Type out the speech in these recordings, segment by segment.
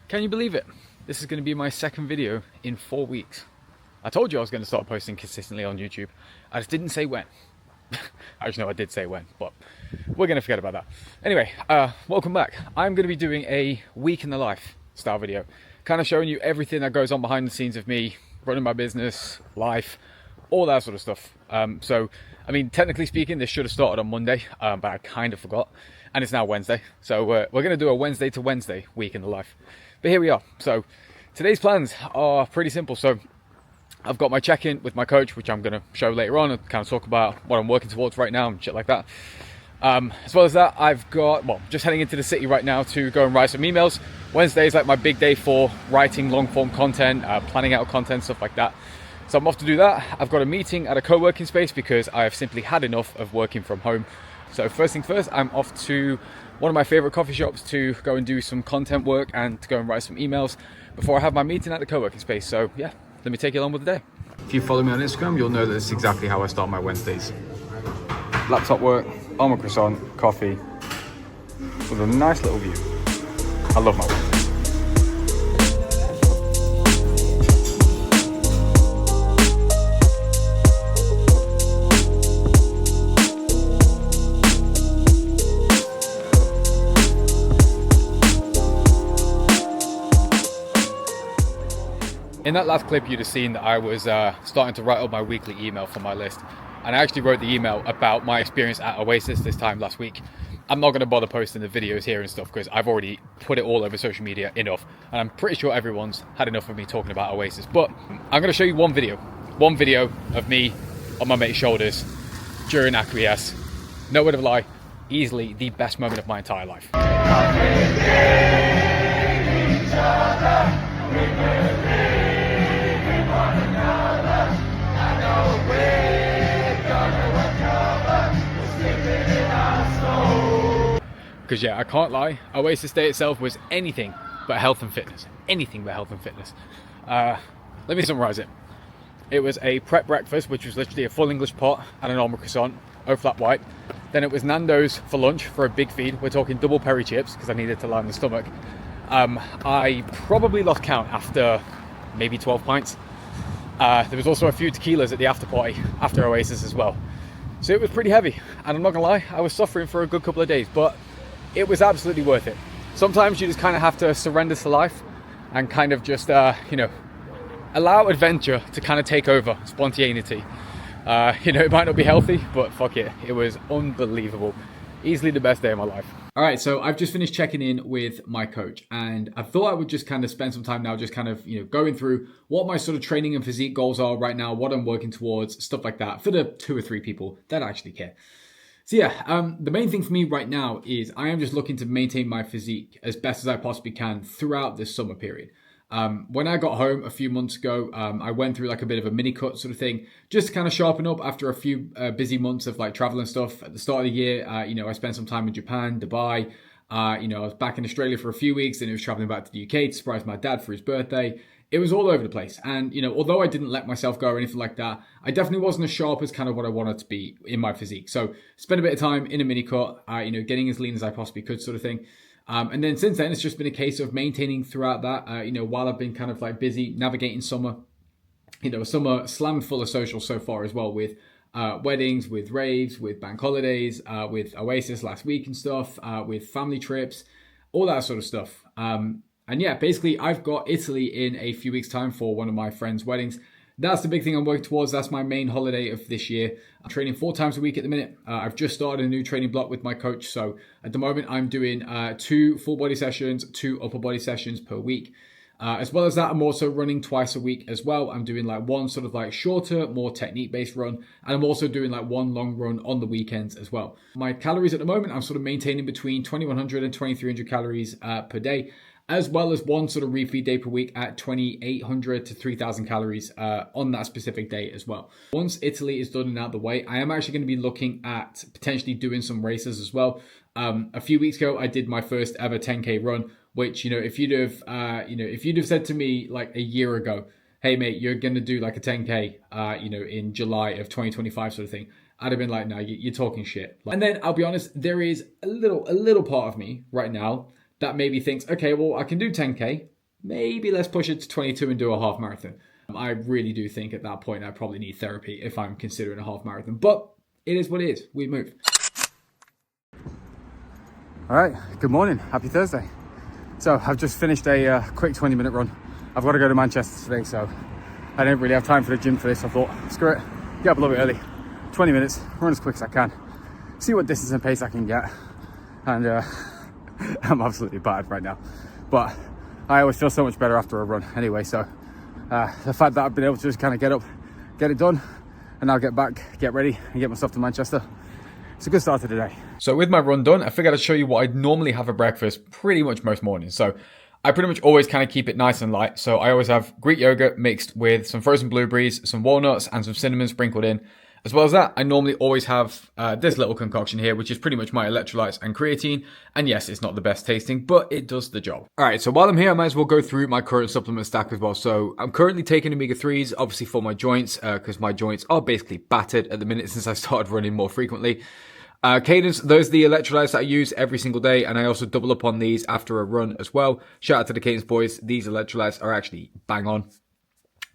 Can you believe it? This is going to be my second video in 4 weeks. I told you I was going to start posting consistently on YouTube. I just didn't say when. Actually, no, I did say when, but we're going to forget about that. Anyway, welcome back. I'm going to be doing a week in the life style video, kind of showing you everything that goes on behind the scenes of me running my business, life, all that sort of stuff. I mean, technically speaking, this should have started on Monday, but I kind of forgot, and it's now Wednesday. So we're going to do a Wednesday to Wednesday week in the life. But here we are. So today's plans are pretty simple. So I've got my check-in with my coach, which I'm going to show later on and kind of talk about what I'm working towards right now and shit like that. As well as that, I've got, just heading into the city right now to go and write some emails. Wednesday is like my big day for writing long-form content, planning out content, stuff like that. So I'm off to do that. I've got a meeting at a co-working space because I have simply had enough of working from home. So first thing first, I'm off to one of my favorite coffee shops to go and do some content work and to go and write some emails before I have my meeting at the co-working space. So yeah, let me take you along with the day. If you follow me on Instagram, you'll know that this is exactly how I start my Wednesdays. Laptop work, almond croissant, coffee, with a nice little view. I love my Wednesdays. In that last clip, you'd have seen that I was starting to write up my weekly email for my list. And I actually wrote the email about my experience at Oasis this time last week. I'm not going to bother posting the videos here and stuff because I've already put it all over social media enough. And I'm pretty sure everyone's had enough of me talking about Oasis. But I'm going to show you one video of me on my mate's shoulders during Acquiesce. No word of a lie, easily the best moment of my entire life. Because yeah, I can't lie, Oasis Day itself was anything but health and fitness. Anything but health and fitness. Let me summarize it. It was a prep breakfast, which was literally a full English pot and an almond croissant, au flat white. Then it was Nando's for lunch for a big feed. We're talking double peri chips because I needed to line the stomach. I probably lost count after maybe 12 pints. There was also a few tequilas at the after party after Oasis as well. So it was pretty heavy, and I'm not gonna lie, I was suffering for a good couple of days, but it was absolutely worth it. Sometimes you just kind of have to surrender to life and kind of just, allow adventure to kind of take over, spontaneity. It might not be healthy, but fuck it. It was unbelievable. Easily the best day of my life. All right, so I've just finished checking in with my coach, and I thought I would just kind of spend some time now just kind of, going through what my sort of training and physique goals are right now, what I'm working towards, stuff like that, for the 2 or 3 people that actually care. So yeah, the main thing for me right now is I am just looking to maintain my physique as best as I possibly can throughout this summer period. When I got home a few months ago, I went through like a bit of a mini cut sort of thing, just to kind of sharpen up after a few busy months of like travel and stuff. At the start of the year, I spent some time in Japan, Dubai. I was back in Australia for a few weeks, and I was traveling back to the UK to surprise my dad for his birthday. It was all over the place. And, although I didn't let myself go or anything like that, I definitely wasn't as sharp as kind of what I wanted to be in my physique. So spent a bit of time in a mini cut, getting as lean as I possibly could sort of thing. And then since then, it's just been a case of maintaining throughout that, while I've been kind of like busy navigating summer, summer slammed full of social so far as well, with weddings, with raves, with bank holidays, with Oasis last week and stuff, with family trips, all that sort of stuff. And yeah, basically I've got Italy in a few weeks' time for one of my friends' weddings. That's the big thing I'm working towards. That's my main holiday of this year. I'm training 4 times a week at the minute. I've just started a new training block with my coach. So at the moment I'm doing 2 full body sessions, 2 upper body sessions per week. As well as that, I'm also running twice a week as well. I'm doing like one sort of like shorter, more technique based run. And I'm also doing like one long run on the weekends as well. My calories at the moment, I'm sort of maintaining between 2100 and 2300 calories per day, as well as one sort of refeed day per week at 2,800 to 3,000 calories on that specific day as well. Once Italy is done and out of the way, I am actually going to be looking at potentially doing some races as well. A few weeks ago, I did my first ever 10K run, which, if you'd have said to me like a year ago, hey mate, you're going to do like a 10K, in July of 2025 sort of thing, I'd have been like, no, you're talking shit. And then I'll be honest, there is a little part of me right now that maybe thinks, okay, well, I can do 10K, maybe let's push it to 22 and do a half marathon. I really do think at that point I probably need therapy if I'm considering a half marathon, but it is what it is. We move. All right, good morning. Happy Thursday. So I've just finished a quick 20-minute run. I've got to go to Manchester today, so I didn't really have time for the gym for this. I thought, screw it, get up a little bit early. 20 minutes, run as quick as I can, see what distance and pace I can get. And I'm absolutely battered right now, but I always feel so much better after a run anyway. So the fact that I've been able to just kind of get up, get it done, and now get back, get ready, and get myself to Manchester, it's a good start to the day. So with my run done, I figured I'd show you what I'd normally have for breakfast pretty much most mornings. So I pretty much always kind of keep it nice and light. So I always have Greek yogurt mixed with some frozen blueberries, some walnuts, and some cinnamon sprinkled in. As well as that, I normally always have this little concoction here, which is pretty much my electrolytes and creatine. And yes, it's not the best tasting, but it does the job. All right, so while I'm here, I might as well go through my current supplement stack as well. So I'm currently taking omega-3s, obviously for my joints, because my joints are basically battered at the minute since I started running more frequently. Cadence, those are the electrolytes that I use every single day, and I also double up on these after a run as well. Shout out to the Cadence boys. These electrolytes are actually bang on.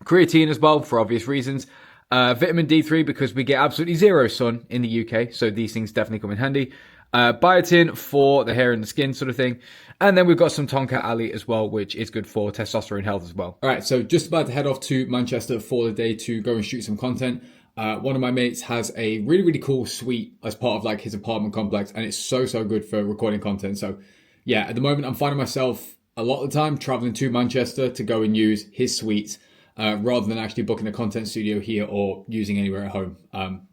Creatine as well, for obvious reasons. Vitamin D3 because we get absolutely zero sun in the UK, so these things definitely come in handy. Biotin for the hair and the skin sort of thing. And then we've got some Tonka Ali as well, which is good for testosterone health as well. All right, so just about to head off to Manchester for the day to go and shoot some content. One of my mates has a really, really cool suite as part of like his apartment complex, and it's so good for recording content. So yeah, at the moment I'm finding myself a lot of the time traveling to Manchester to go and use his suites rather than actually booking a content studio here or using anywhere at home.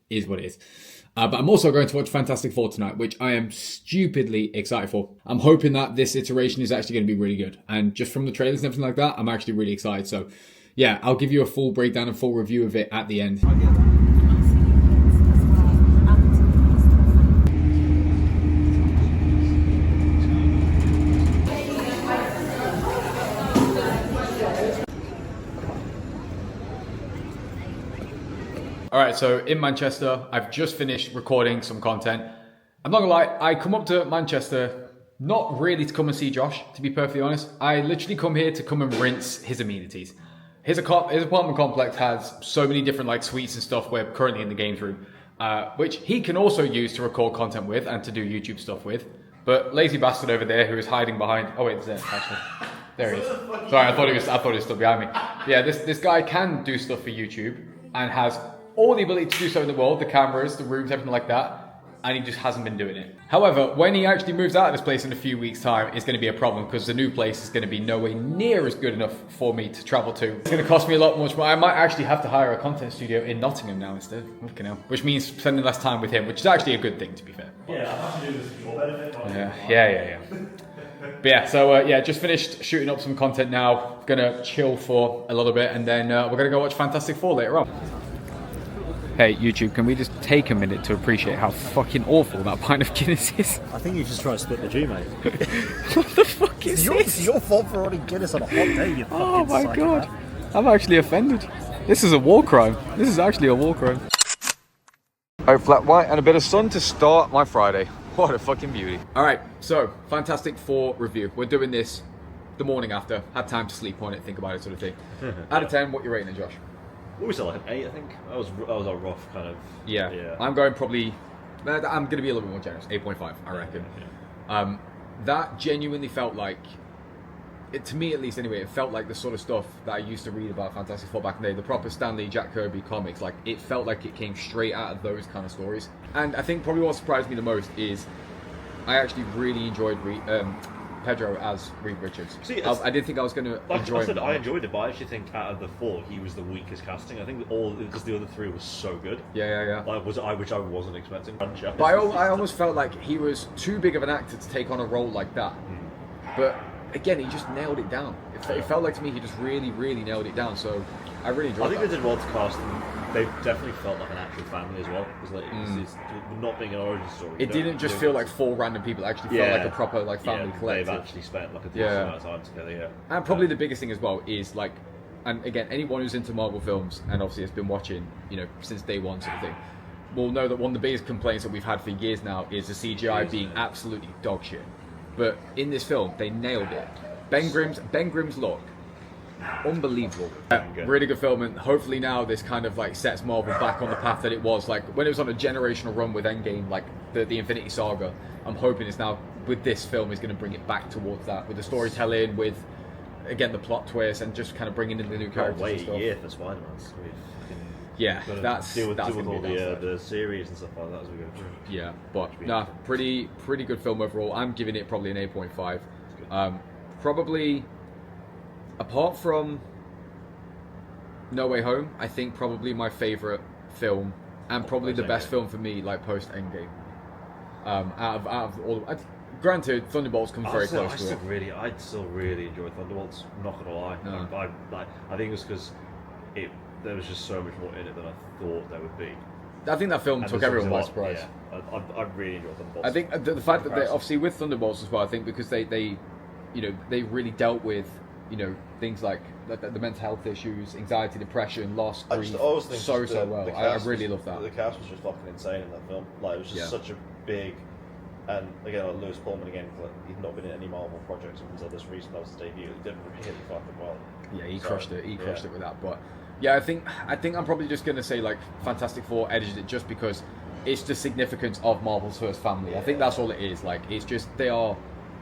Is what it is. But I'm also going to watch Fantastic Four tonight, which I am stupidly excited for. I'm hoping that this iteration is actually going to be really good. And just from the trailers and everything like that, I'm actually really excited. So yeah, I'll give you a full breakdown and full review of it at the end. All right, so in Manchester, I've just finished recording some content. I'm not gonna lie, I come up to Manchester not really to come and see Josh, to be perfectly honest. I literally come here to come and rinse his amenities. His apartment complex has so many different like suites and stuff. We're currently in the games room, which he can also use to record content with and to do YouTube stuff with. But lazy bastard over there who is hiding behind. Oh wait, there's actually. There he is. Sorry, I thought he was still behind me. Yeah, this guy can do stuff for YouTube and has all the ability to do so in the world, the cameras, the rooms, everything like that, and he just hasn't been doing it. However, when he actually moves out of this place in a few weeks' time, it's going to be a problem because the new place is going to be nowhere near as good enough for me to travel to. It's going to cost me a lot much more. I might actually have to hire a content studio in Nottingham now instead, which means spending less time with him, which is actually a good thing, to be fair. Yeah, I have to do this for your benefit. Yeah. But yeah, so just finished shooting up some content now. Gonna chill for a little bit, and then we're gonna go watch Fantastic Four later on. Hey, YouTube, can we just take a minute to appreciate how fucking awful that pint of Guinness is? I think you just try to split the G, mate. What the fuck is this? It's your fault for ordering Guinness on a hot day, you fucking Oh my god. I'm actually offended. This is a war crime. This is actually a war crime. Oh, flat white and a bit of sun to start my Friday. What a fucking beauty. Alright, so, Fantastic Four review. We're doing this the morning after. Had time to sleep on it, think about it sort of thing. Out of 10, what you rating it, Josh? What was it, like an 8, I think? That was a rough kind of... Yeah. I'm going probably... I'm going to be a little bit more generous. 8.5, I reckon. Yeah. That genuinely felt like... to me at least anyway, it felt like the sort of stuff that I used to read about Fantastic Four back in the day. The proper Stan Lee, Jack Kirby comics. Like, it felt like it came straight out of those kind of stories. And I think probably what surprised me the most is... I actually really enjoyed Pedro as Reed Richards. See, I didn't think I was going to enjoy him. I enjoyed it, but I actually think out of the 4, he was the weakest casting. I think because the other 3 was so good. Yeah. Which I wasn't expecting. But I almost felt like he was too big of an actor to take on a role like that. But again, he just nailed it down. It felt like to me he just really, really nailed it down. So I really enjoyed it. I think they did well to cast them. They definitely felt like an actual family as well. It's like it's not being an origin story. It didn't just feel like 4 random people. It actually felt like a proper like family collective. They've actually spent like a decent amount of time together. Yeah. And probably the biggest thing as well is like, and again, anyone who's into Marvel films and obviously has been watching, since day one sort of thing, will know that one of the biggest complaints that we've had for years now is the CGI being absolutely dog shit. But in this film, they nailed it. Ben Grimm's look, unbelievable. Good. Really good film, and hopefully now this kind of like sets Marvel back on the path that it was like when it was on a generational run with Endgame, like the Infinity Saga. I'm hoping it's now with this film is going to bring it back towards that with the storytelling, with again the plot twist, and just kind of bringing in the new characters. Wait and stuff. a year for Spider-Man. Yeah, that's deal with gonna all be a downside. the series and stuff like that as we go through. Yeah, but nah, pretty good film overall. I'm giving it probably an 8.5. Probably, apart from No Way Home, I think probably my favourite film, and probably the best film for me, like post Endgame. Out of all, granted, Thunderbolts comes very close to it. I still really enjoy Thunderbolts. I'm not gonna lie. No. I think it was because there was just so much more in it than I thought there would be. I think that film And took there's everyone by obviously surprise. Yeah, I really enjoyed Thunderbolts. I think the fact that they obviously with Thunderbolts as well. I think because they they really dealt with things like the mental health issues, anxiety, depression, loss, grief, I always think so well. I really love that. The cast was just fucking insane in that film. Like, it was just such a big, and again, like Lewis Pullman again, like, he'd not been in any Marvel projects up until this recent. That was his debut. He did really fucking well. Yeah, he crushed it. He crushed it with that. But yeah, I think I'm probably just gonna say like Fantastic Four edged it just because it's the significance of Marvel's first family. Yeah. I think that's all it is. Like, it's just they are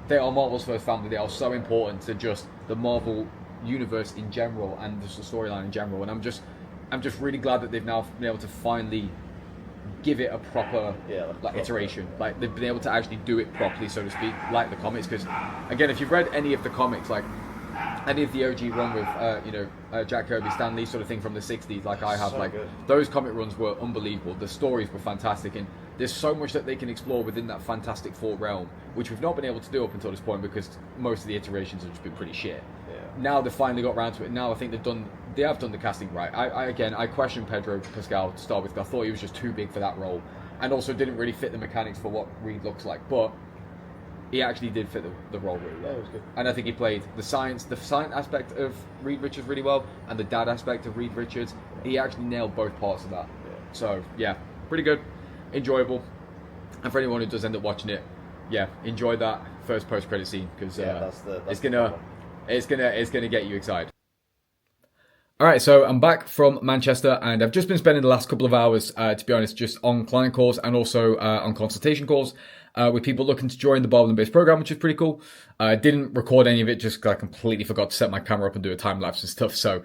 Marvel's first family. They are so important to just the Marvel universe in general and just the storyline in general. And I'm just really glad that they've now been able to finally give it a proper iteration. Like, they've been able to actually do it properly, so to speak, like the comics. Because again, if you've read any of the comics, like any of the OG run with Jack Kirby, Stan Lee sort of thing from the 60s, like I have, so like good. Those comic runs were unbelievable. The stories were fantastic, and there's so much that they can explore within that Fantastic Four realm, which we've not been able to do up until this point because most of the iterations have just been pretty shit. Yeah. Now they've finally got around to it. Now I think they have done the casting right. I questioned Pedro Pascal to start with. I thought he was just too big for that role, and also didn't really fit the mechanics for what Reed looks like. But he actually did fit the role really well. Yeah, it was good. And I think he played the science aspect of Reed Richards really well, and the dad aspect of Reed Richards. He actually nailed both parts of that. Yeah. So yeah, pretty good, enjoyable. And for anyone who does end up watching it, yeah, enjoy that first post-credit scene because it's gonna get you excited. All right, so I'm back from Manchester, and I've just been spending the last couple of hours, to be honest, just on client calls and also on consultation calls with people looking to join the Barbell and Base program, which is pretty cool. I didn't record any of it just because I completely forgot to set my camera up and do a time lapse and stuff. So,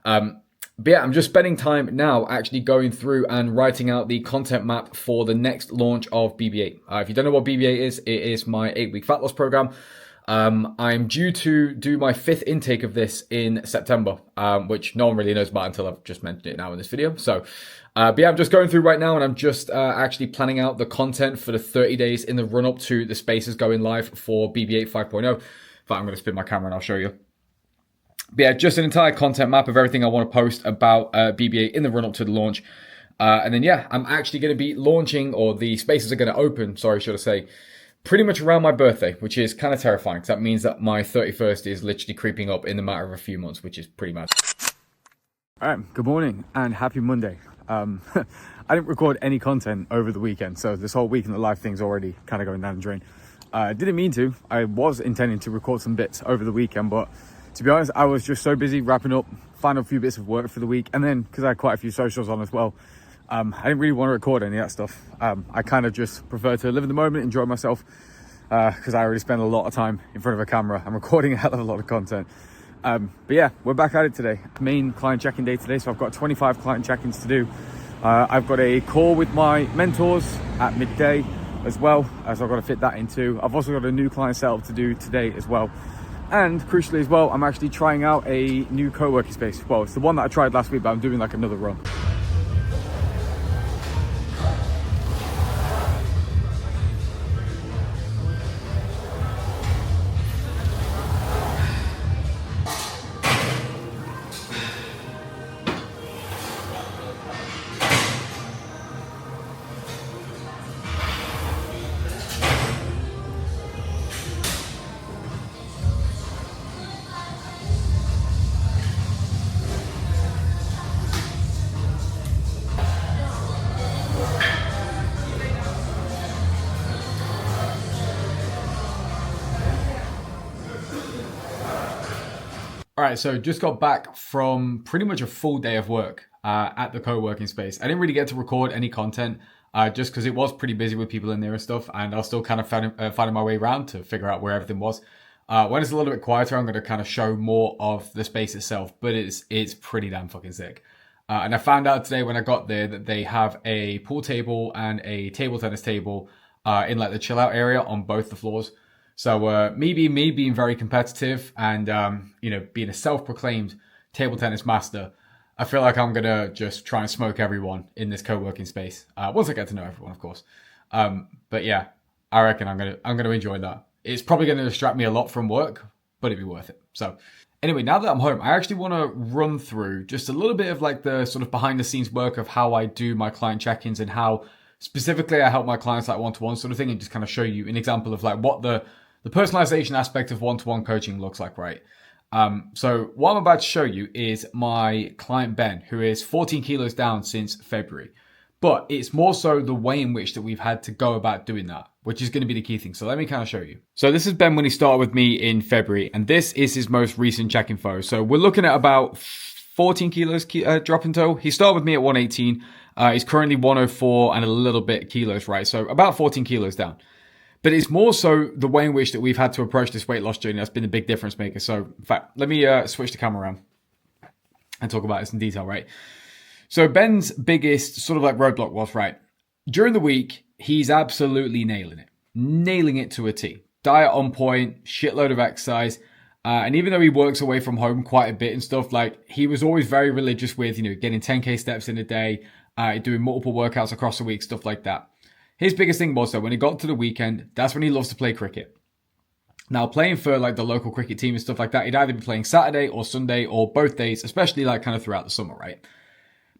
but yeah, I'm just spending time now actually going through and writing out the content map for the next launch of BB-8. If you don't know what BB-8 is, it is my 8-week fat loss program. I'm due to do my 5th intake of this in September, which no one really knows about until I've just mentioned it now in this video. So, but yeah, I'm just going through right now, and I'm just actually planning out the content for the 30 days in the run-up to the Spaces going live for BB-8 5.0. But I'm going to spin my camera and I'll show you. But yeah, just an entire content map of everything I want to post about BB-8 in the run-up to the launch. And then, yeah, I'm actually going to be launching, or the Spaces are going to open, sorry, should I say, pretty much around my birthday, which is kind of terrifying because that means that my 31st is literally creeping up in the matter of a few months, which is pretty mad. All right, good morning and happy Monday. I didn't record any content over the weekend, so this whole week in the live thing's already kind of going down the drain. Didn't mean to. I was intending to record some bits over the weekend, but to be honest, I was just so busy wrapping up, final few bits of work for the week, and then because I had quite a few socials on as well, I didn't really want to record any of that stuff. I kind of just prefer to live in the moment, enjoy myself, because I already spend a lot of time in front of a camera. I'm recording a hell of a lot of content. But yeah, we're back at it today. Main client check-in day today, so I've got 25 client check-ins to do. I've got a call with my mentors at midday as well, so I've got to fit that in too. I've also got a new client setup to do today as well. And crucially as well, I'm actually trying out a new co-working space. Well, it's the one that I tried last week, but I'm doing like another run. All right, so just got back from pretty much a full day of work at the co-working space. I didn't really get to record any content just because it was pretty busy with people in there and stuff, and I was still kind of finding my way around to figure out where everything was. When it's a little bit quieter, I'm going to kind of show more of the space itself, but it's pretty damn fucking sick. And I found out today when I got there that they have a pool table and a table tennis table in like the chill out area on both the floors. So me being very competitive and being a self-proclaimed table tennis master, I feel like I'm gonna just try and smoke everyone in this co-working space once I get to know everyone, of course. But yeah, I reckon I'm gonna enjoy that. It's probably gonna distract me a lot from work, but it'd be worth it. So anyway, now that I'm home, I actually want to run through just a little bit of like the sort of behind the scenes work of how I do my client check-ins and how specifically I help my clients like one-to-one sort of thing, and just kind of show you an example of like what the personalization aspect of one-to-one coaching looks like, right? So what I'm about to show you is my client Ben, who is 14 kilos down since February. But it's more so the way in which that we've had to go about doing that, which is going to be the key thing. So let me kind of show you. So this is Ben when he started with me in February, and this is his most recent check-in photo. So we're looking at about 14 kilos drop in total. He started with me at 118. He's currently 104 and a little bit kilos, right? So about 14 kilos down. But it's more so the way in which that we've had to approach this weight loss journey that's been the big difference maker. So in fact, let me switch the camera around and talk about this in detail, right? So Ben's biggest sort of like roadblock was, right, during the week, he's absolutely nailing it to a T. Diet on point, shitload of exercise. And even though he works away from home quite a bit and stuff, like he was always very religious with, getting 10K steps in a day, doing multiple workouts across the week, stuff like that. His biggest thing was that when he got to the weekend, that's when he loves to play cricket. Now, playing for like the local cricket team and stuff like that, he'd either be playing Saturday or Sunday or both days, especially like kind of throughout the summer, right?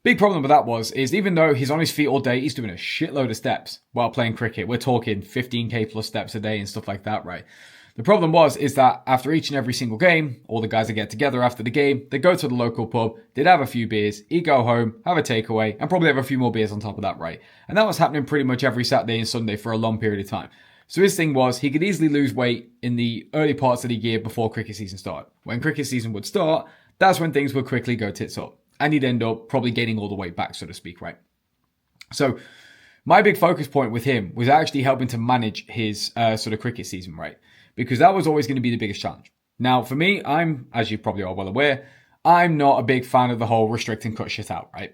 Big problem with that is even though he's on his feet all day, he's doing a shitload of steps while playing cricket. We're talking 15K plus steps a day and stuff like that, right? The problem is that after each and every single game, all the guys that get together after the game, they go to the local pub, they'd have a few beers, he'd go home, have a takeaway, and probably have a few more beers on top of that, right? And that was happening pretty much every Saturday and Sunday for a long period of time. So his thing was he could easily lose weight in the early parts of the year before cricket season started. When cricket season would start, that's when things would quickly go tits up. And he'd end up probably gaining all the weight back, so to speak, right? So my big focus point with him was actually helping to manage his sort of cricket season, right? Because that was always going to be the biggest challenge. Now, for me, as you probably are well aware, I'm not a big fan of the whole restrict and cut shit out, right?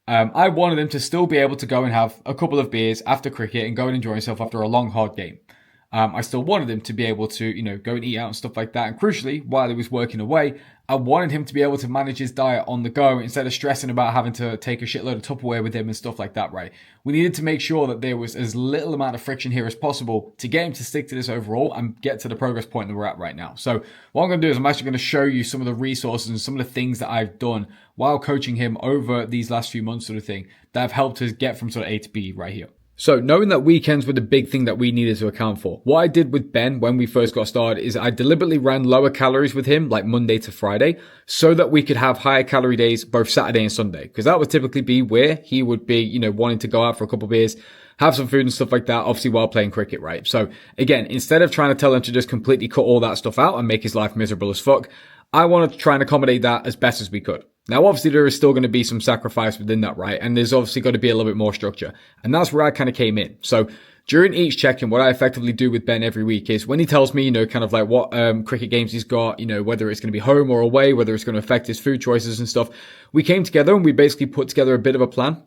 I wanted him to still be able to go and have a couple of beers after cricket and go and enjoy himself after a long, hard game. I still wanted him to be able to, go and eat out and stuff like that. And crucially, while he was working away, I wanted him to be able to manage his diet on the go instead of stressing about having to take a shitload of Tupperware with him and stuff like that, right? We needed to make sure that there was as little amount of friction here as possible to get him to stick to this overall and get to the progress point that we're at right now. So what I'm going to do is I'm actually going to show you some of the resources and some of the things that I've done while coaching him over these last few months sort of thing that have helped us get from sort of A to B right here. So knowing that weekends were the big thing that we needed to account for, what I did with Ben when we first got started is I deliberately ran lower calories with him, like Monday to Friday, so that we could have higher calorie days both Saturday and Sunday. Because that would typically be where he would be, wanting to go out for a couple of beers, have some food and stuff like that, obviously while playing cricket, right? So again, instead of trying to tell him to just completely cut all that stuff out and make his life miserable as fuck, I wanted to try and accommodate that as best as we could. Now, obviously, there is still going to be some sacrifice within that, right? And there's obviously got to be a little bit more structure. And that's where I kind of came in. So during each check-in, what I effectively do with Ben every week is when he tells me, kind of like what cricket games he's got, whether it's going to be home or away, whether it's going to affect his food choices and stuff, we came together and we basically put together a bit of a plan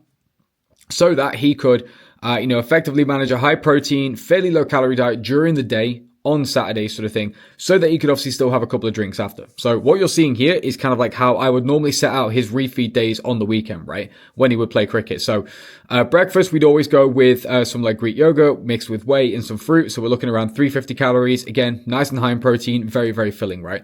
so that he could, effectively manage a high protein, fairly low calorie diet during the day on Saturday sort of thing, so that he could obviously still have a couple of drinks after. So what you're seeing here is kind of like how I would normally set out his refeed days on the weekend, right? When he would play cricket. So breakfast, we'd always go with some like Greek yogurt mixed with whey and some fruit. So we're looking around 350 calories. Again, nice and high in protein, very, very filling, right?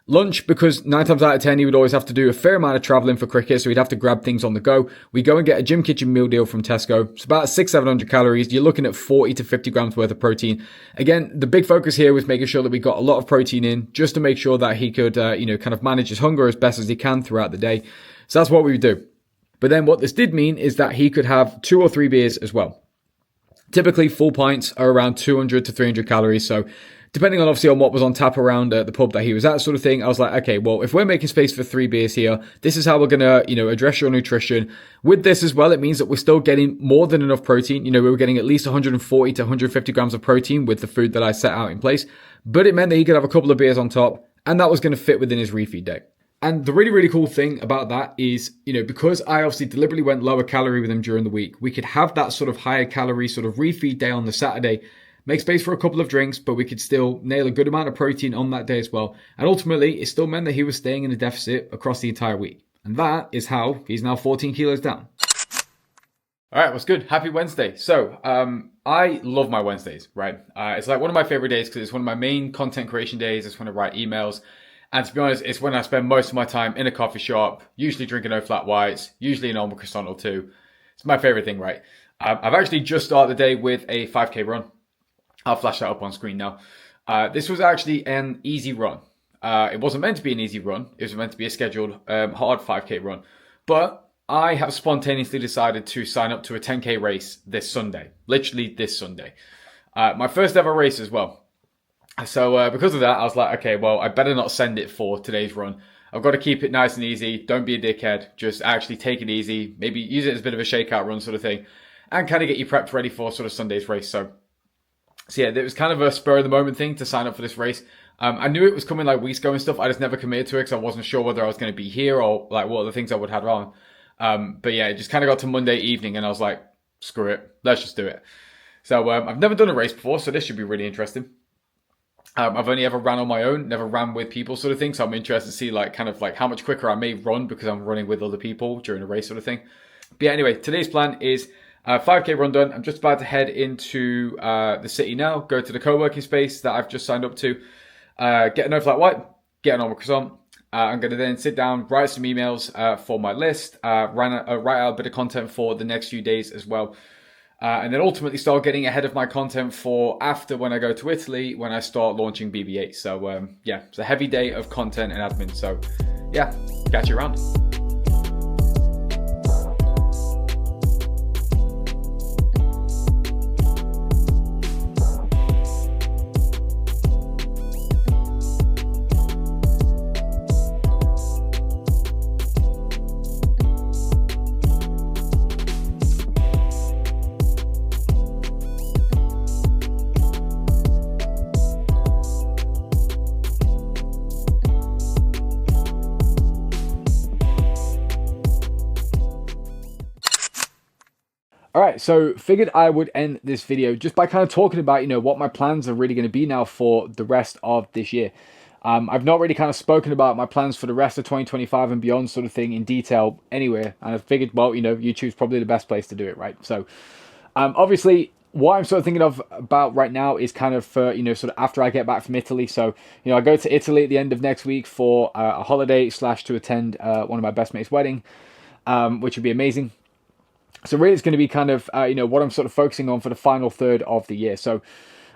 Lunch, because 9 times out of 10, he would always have to do a fair amount of traveling for cricket, so he'd have to grab things on the go. We go and get a gym kitchen meal deal from Tesco. It's about 600-700 calories. You're looking at 40 to 50 grams worth of protein. Again, the big focus here was making sure that we got a lot of protein in, just to make sure that he could, kind of manage his hunger as best as he can throughout the day. So that's what we would do. But then what this did mean is that he could have 2 or 3 beers as well. Typically, full pints are around 200 to 300 calories, so depending on obviously on what was on tap around the pub that he was at, sort of thing, I was like, okay, well, if we're making space for 3 beers here, this is how we're gonna, address your nutrition. With this as well, it means that we're still getting more than enough protein. We were getting at least 140 to 150 grams of protein with the food that I set out in place, but it meant that he could have a couple of beers on top, and that was going to fit within his refeed day. And the really, really cool thing about that is, because I obviously deliberately went lower calorie with him during the week, we could have that sort of higher calorie sort of refeed day on the Saturday, make space for a couple of drinks, but we could still nail a good amount of protein on that day as well. And ultimately, it still meant that he was staying in a deficit across the entire week. And that is how he's now 14 kilos down. All right, what's good? Happy Wednesday. So, I love my Wednesdays, right? It's like one of my favorite days because it's one of my main content creation days. It's when I write emails. And to be honest, it's when I spend most of my time in a coffee shop, usually drinking no flat whites, usually a normal croissant or two. It's my favorite thing, right? I've actually just started the day with a 5K run. I'll flash that up on screen now. This was actually an easy run. It wasn't meant to be an easy run. It was meant to be a scheduled hard 5K run. But I have spontaneously decided to sign up to a 10K race this Sunday. Literally this Sunday. My first ever race as well. So because of that, I was like, okay, well, I better not send it for today's run. I've got to keep it nice and easy. Don't be a dickhead. Just actually take it easy. Maybe use it as a bit of a shakeout run sort of thing. And kind of get you prepped ready for sort of Sunday's race. So yeah, it was kind of a spur of the moment thing to sign up for this race. I knew it was coming like weeks ago and stuff. I just never committed to it because I wasn't sure whether I was going to be here or like what other things I would have on. But yeah, it just kind of got to Monday evening and I was like, screw it. Let's just do it. So I've never done a race before, so this should be really interesting. I've only ever ran on my own, never ran with people sort of thing. So I'm interested to see like kind of like how much quicker I may run because I'm running with other people during a race sort of thing. But yeah, anyway, today's plan is 5K run done. I'm just about to head into the city now, go to the co-working space that I've just signed up to, get a no flat white, get an normal croissant. I'm going to then sit down, write some emails for my list, write out a bit of content for the next few days as well. And then ultimately start getting ahead of my content for after when I go to Italy, when I start launching BB8. So yeah, it's a heavy day of content and admin. So yeah, catch you around. All right, so figured I would end this video just by kind of talking about, what my plans are really going to be now for the rest of this year. I've not really kind of spoken about my plans for the rest of 2025 and beyond sort of thing in detail anywhere. And I figured, well, YouTube's probably the best place to do it, right? So obviously what I'm sort of thinking of about right now is kind of for, sort of after I get back from Italy. So, I go to Italy at the end of next week for a holiday / to attend one of my best mates' wedding, which would be amazing. So really it's going to be kind of, what I'm sort of focusing on for the final third of the year. So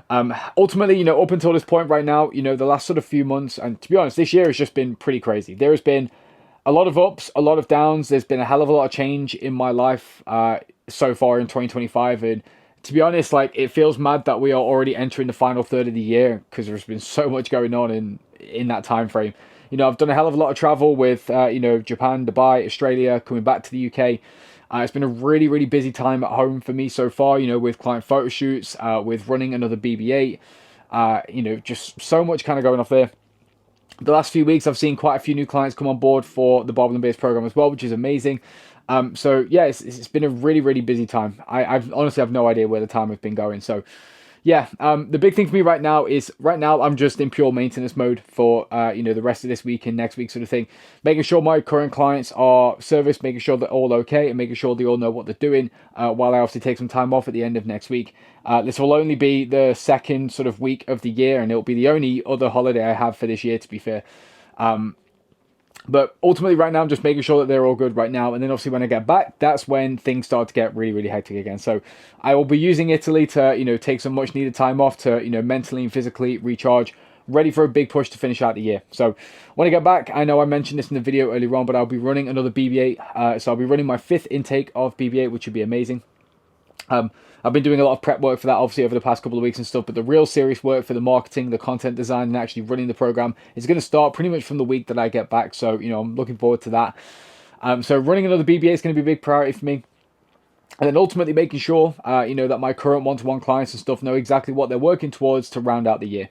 ultimately, up until this point right now, the last sort of few months, and to be honest, this year has just been pretty crazy. There has been a lot of ups, a lot of downs. There's been a hell of a lot of change in my life so far in 2025. And to be honest, like it feels mad that we are already entering the final third of the year because there's been so much going on in that time frame. I've done a hell of a lot of travel with, Japan, Dubai, Australia, coming back to the UK. It's been a really, really busy time at home for me so far, with client photo shoots, with running another BB8, just so much kind of going off there. The last few weeks, I've seen quite a few new clients come on board for the Barbell and Beers program as well, which is amazing. So yeah, it's been a really, really busy time. I've honestly have no idea where the time has been going. So yeah, the big thing for me right now is I'm just in pure maintenance mode for, the rest of this week and next week sort of thing. Making sure my current clients are serviced, making sure they're all okay and making sure they all know what they're doing while I obviously take some time off at the end of next week. This will only be the second sort of week of the year and it'll be the only other holiday I have for this year, to be fair. But ultimately right now, I'm just making sure that they're all good right now. And then obviously when I get back, that's when things start to get really, really hectic again. So I will be using Italy to, take some much needed time off to, mentally and physically recharge, ready for a big push to finish out the year. So when I get back, I know I mentioned this in the video earlier on, but I'll be running another BB8. So I'll be running my 5th intake of BB8, which would be amazing. I've been doing a lot of prep work for that, obviously, over the past couple of weeks and stuff, but the real serious work for the marketing, the content design, and actually running the program is going to start pretty much from the week that I get back. So, you know, I'm looking forward to that. So running another BBA is going to be a big priority for me. And then ultimately making sure, you know, that my current one-to-one clients and stuff know exactly what they're working towards to round out the year.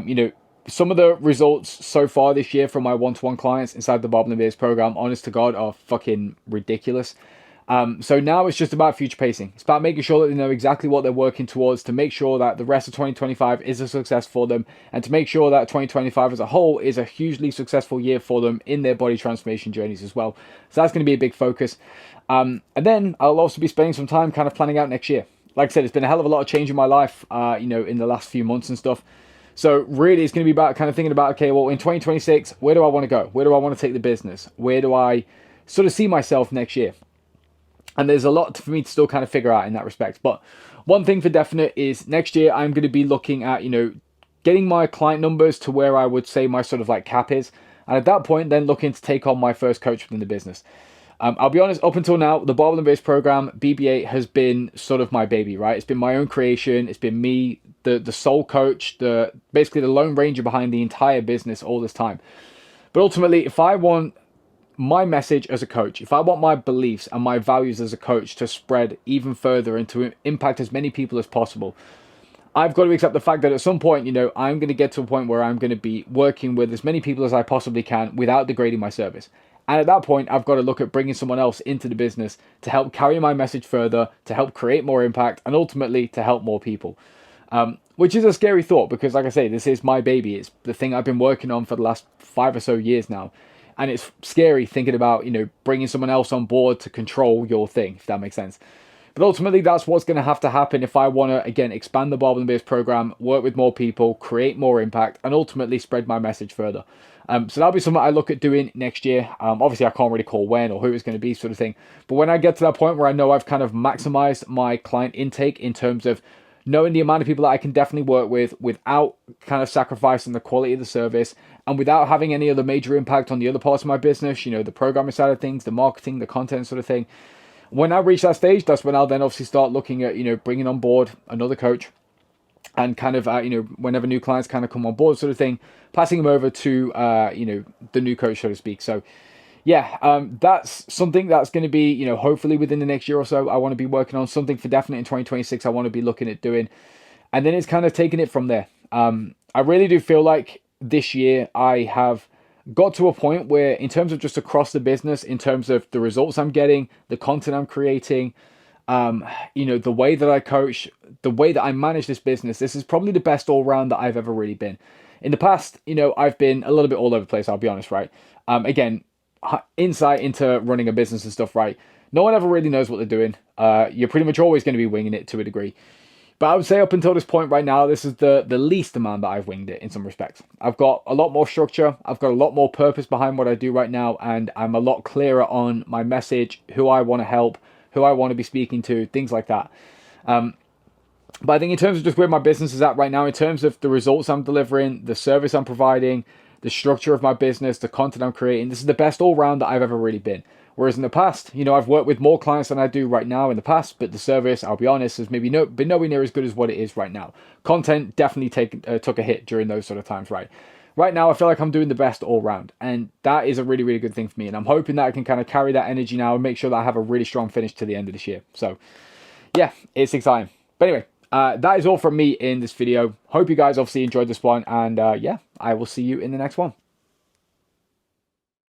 You know, some of the results so far this year from my one-to-one clients inside the Barbell and Beers program, honest to God, are fucking ridiculous. So now it's just about future pacing. It's about making sure that they know exactly what they're working towards to make sure that the rest of 2025 is a success for them, and to make sure that 2025 as a whole is a hugely successful year for them in their body transformation journeys as well. So that's going to be a big focus. And then I'll also be spending some time kind of planning out next year. Like I said, it's been a hell of a lot of change in my life, you know, in the last few months and stuff. So really it's going to be about kind of thinking about, okay, well, in 2026, where do I want to go? Where do I want to take the business? Where do I sort of see myself next year? And there's a lot for me to still kind of figure out in that respect. But one thing for definite is next year I'm going to be looking at, you know, getting my client numbers to where I would say my sort of like cap is. And at that point, then looking to take on my first coach within the business. I'll be honest, up until now, the Barbell and Beers program, BB8, has been sort of my baby, right? It's been my own creation. It's been me, the sole coach, basically the lone ranger behind the entire business all this time. But ultimately, if I want my message as a coach, if I want my beliefs and my values as a coach to spread even further and to impact as many people as possible, I've got to accept the fact that at some point, you know, I'm going to get to a point where I'm going to be working with as many people as I possibly can without degrading my service. And at that point, I've got to look at bringing someone else into the business to help carry my message further, to help create more impact, and ultimately to help more people. Which is a scary thought because, like I say, this is my baby. It's the thing I've been working on for the last 5 or so years now. And it's scary thinking about, you know, bringing someone else on board to control your thing, if that makes sense. But ultimately, that's what's going to have to happen if I want to, again, expand the Barbell and Beers program, work with more people, create more impact, and ultimately spread my message further. So that'll be something I look at doing next year. Obviously, I can't really call when or who it's going to be sort of thing. But when I get to that point where I know I've kind of maximized my client intake in terms of knowing the amount of people that I can definitely work with without kind of sacrificing the quality of the service and without having any other major impact on the other parts of my business, you know, the programming side of things, the marketing, the content sort of thing. When I reach that stage, that's when I'll then obviously start looking at, you know, bringing on board another coach and kind of, you know, whenever new clients kind of come on board sort of thing, passing them over to, you know, the new coach, so to speak. So yeah, that's something that's going to be, you know, hopefully within the next year or so, I want to be working on something for definite in 2026. I want to be looking at doing, and then it's kind of taking it from there. I really do feel like this year I have got to a point where in terms of just across the business, in terms of the results I'm getting, the content I'm creating, you know, the way that I coach, the way that I manage this business, this is probably the best all round that I've ever really been. In the past, you know, I've been a little bit all over the place, I'll be honest, right? Again, insight into running a business and stuff, right? No one ever really knows what they're doing. You're pretty much always going to be winging it to a degree. But I would say up until this point right now, this is the least amount that I've winged it in some respects. I've got a lot more structure. I've got a lot more purpose behind what I do right now. And I'm a lot clearer on my message, who I want to help, who I want to be speaking to, things like that. But I think in terms of just where my business is at right now, in terms of the results I'm delivering, the service I'm providing, the structure of my business, the content I'm creating, this is the best all round that I've ever really been. Whereas in the past, you know, I've worked with more clients than I do right now in the past, but the service, I'll be honest, has maybe been nowhere near as good as what it is right now. Content definitely took a hit during those sort of times, right? Right now, I feel like I'm doing the best all round, and that is a really, really good thing for me. And I'm hoping that I can kind of carry that energy now and make sure that I have a really strong finish to the end of this year. So, yeah, it's exciting. But anyway, that is all from me in this video. Hope you guys obviously enjoyed this one, and yeah, I will see you in the next one.